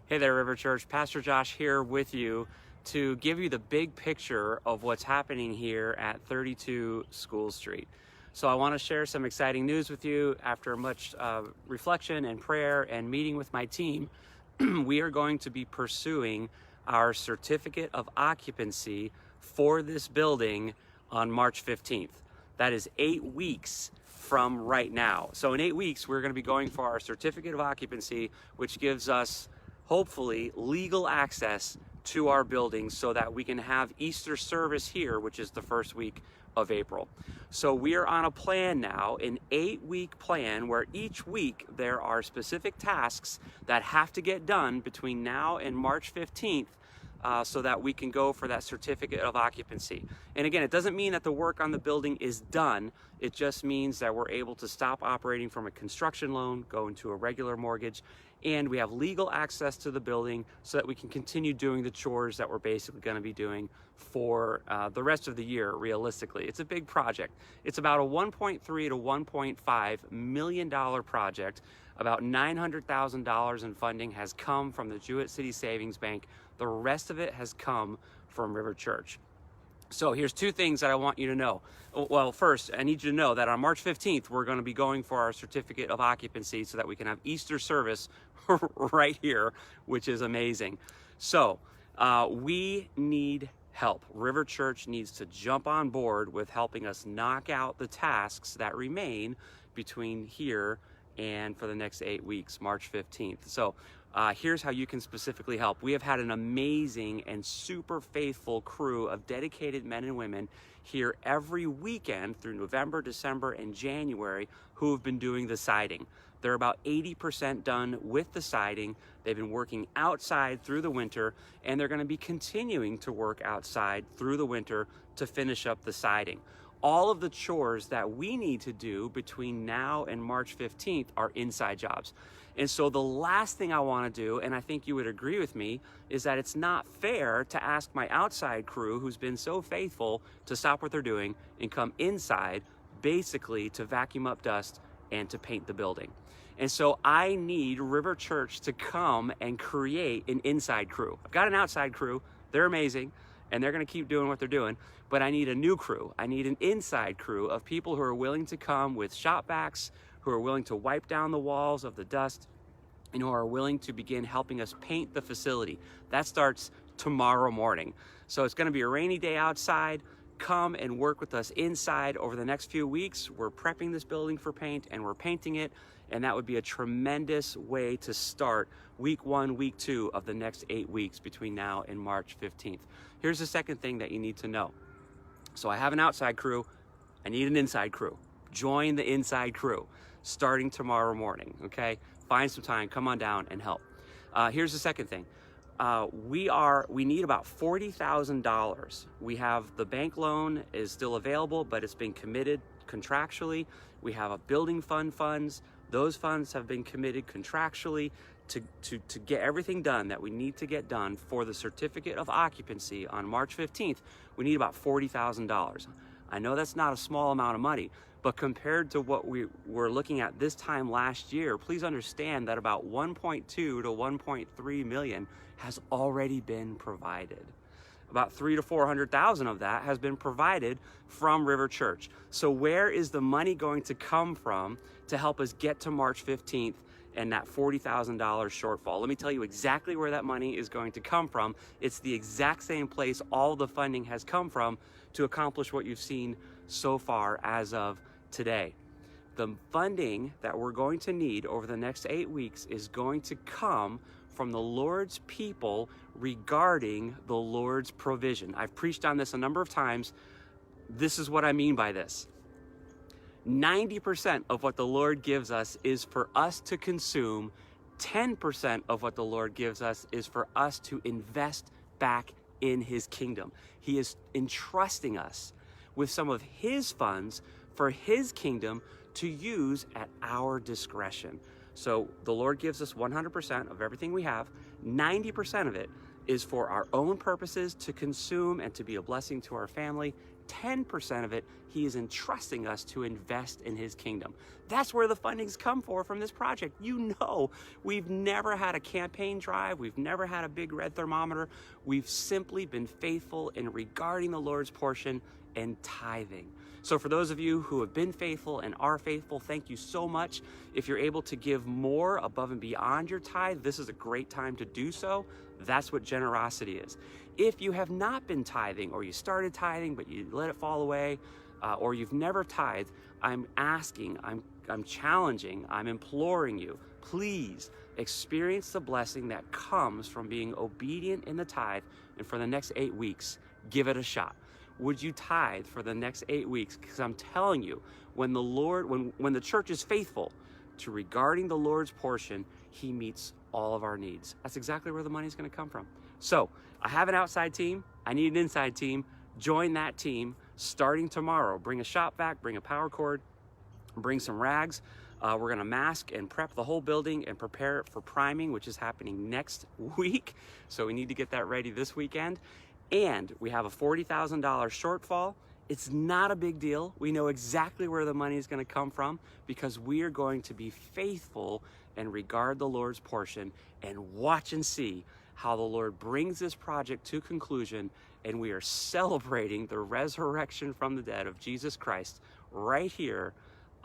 Hey there, River Church. Pastor Josh here with you to give you the big picture of what's happening here at 32 School Street. So I want to share some exciting news with you. After much reflection and prayer and meeting with my team, we are going to be pursuing our certificate of occupancy for this building on March 15th. That is 8 weeks from right now. So in 8 weeks, we're going to be going for our certificate of occupancy, which gives us hopefully legal access to our building so that we can have Easter service here, which is the first week of April. So we are on a plan now, an 8-week plan, where each week there are specific tasks that have to get done between now and March 15th so that we can go for that certificate of occupancy. And again, it doesn't mean that the work on the building is done. It just means that we're able to stop operating from a construction loan, go into a regular mortgage, and we have legal access to the building so that we can continue doing the chores that we're basically going to be doing for the rest of the year, realistically. It's a big project. It's about a $1.3 to $1.5 million project. About $900,000 in funding has come from the Jewett City Savings Bank. The rest of it has come from River Church. So here's two things that I want you to know. Well, first, I need you to know that on March 15th, we're going to be going for our certificate of occupancy so that we can have Easter service right here, which is amazing. So we need help. River Church needs to jump on board with helping us knock out the tasks that remain between here and for the next 8 weeks, March 15th. So here's how you can specifically help. We have had an amazing and super faithful crew of dedicated men and women here every weekend through November, December, and January who have been doing the siding. They're about 80% done with the siding. They've been working outside through the winter, and they're going to be continuing to work outside through the winter to finish up the siding. All of the chores that we need to do between now and March 15th are inside jobs. And so the last thing I want to do, and I think you would agree with me, is that it's not fair to ask my outside crew, who's been so faithful, to stop what they're doing and come inside, basically to vacuum up dust and to paint the building. And so I need River Church to come and create an inside crew. I've got an outside crew. They're amazing, and they're going to keep doing what they're doing. But I need a new crew. I need an inside crew of people who are willing to come with shop vacs, who are willing to wipe down the walls of the dust, and who are willing to begin helping us paint the facility. That starts tomorrow morning. So it's going to be a rainy day outside. Come and work with us inside over the next few weeks. We're prepping this building for paint, and we're painting it. And that would be a tremendous way to start week 1, week 2 of the next 8 weeks between now and March 15th. Here's the second thing that you need to know. So I have an outside crew. I need an inside crew. Join the inside crew starting tomorrow morning, okay? Find some time, come on down and help. Here's the second thing. We need about $40,000. We have the bank loan is still available, but it's been committed contractually. We have a building fund funds. Those funds have been committed contractually to get everything done that we need to get done for the certificate of occupancy on March 15th. We need about $40,000. I know that's not a small amount of money, but compared to what we were looking at this time last year, please understand that about 1.2 to 1.3 million has already been provided. About 300,000 to 400,000 of that has been provided from River Church. So where is the money going to come from to help us get to March 15th and that $40,000 shortfall? Let me tell you exactly where that money is going to come from. It's the exact same place all the funding has come from to accomplish what you've seen so far as of today. The funding that we're going to need over the next 8 weeks is going to come from the Lord's people regarding the Lord's provision. I've preached on this a number of times. This is what I mean by this. 90% of what the Lord gives us is for us to consume. 10% of what the Lord gives us is for us to invest back in His kingdom. He is entrusting us with some of His funds for His kingdom to use at our discretion. So the Lord gives us 100% of everything we have. 90% of it is for our own purposes to consume and to be a blessing to our family. 10% of it, He is entrusting us to invest in His kingdom. That's where the funding's come from this project. You know, we've never had a campaign drive. We've never had a big red thermometer. We've simply been faithful in regarding the Lord's portion and tithing. So for those of you who have been faithful and are faithful, thank you so much. If you're able to give more above and beyond your tithe, this is a great time to do so. That's what generosity is. If you have not been tithing, or you started tithing but you let it fall away, or you've never tithed, I'm asking, I'm challenging, I'm imploring you, please experience the blessing that comes from being obedient in the tithe, and for the next 8 weeks, give it a shot. Would you tithe for the next 8 weeks? Because I'm telling you, when the church is faithful to regarding the Lord's portion, he meets all of our needs. That's exactly where the money's going to come from. So I have an outside team. I need an inside team. Join that team starting tomorrow. Bring a shop vac, bring a power cord, bring some rags. We're going to mask and prep the whole building and prepare it for priming, which is happening next week. So we need to get that ready this weekend. And we have a $40,000 shortfall. It's not a big deal. We know exactly where the money is going to come from, because we are going to be faithful and regard the Lord's portion and watch and see how the Lord brings this project to conclusion. And we are celebrating the resurrection from the dead of Jesus Christ right here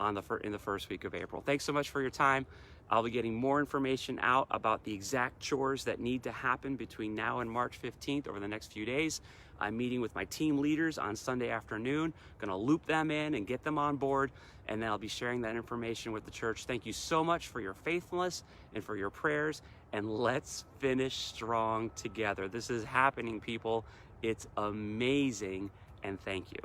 in the first week of April. Thanks so much for your time. I'll be getting more information out about the exact chores that need to happen between now and March 15th over the next few days. I'm meeting with my team leaders on Sunday afternoon, gonna loop them in and get them on board, and then I'll be sharing that information with the church. Thank you so much for your faithfulness and for your prayers, and let's finish strong together. This is happening, people. It's amazing, and thank you.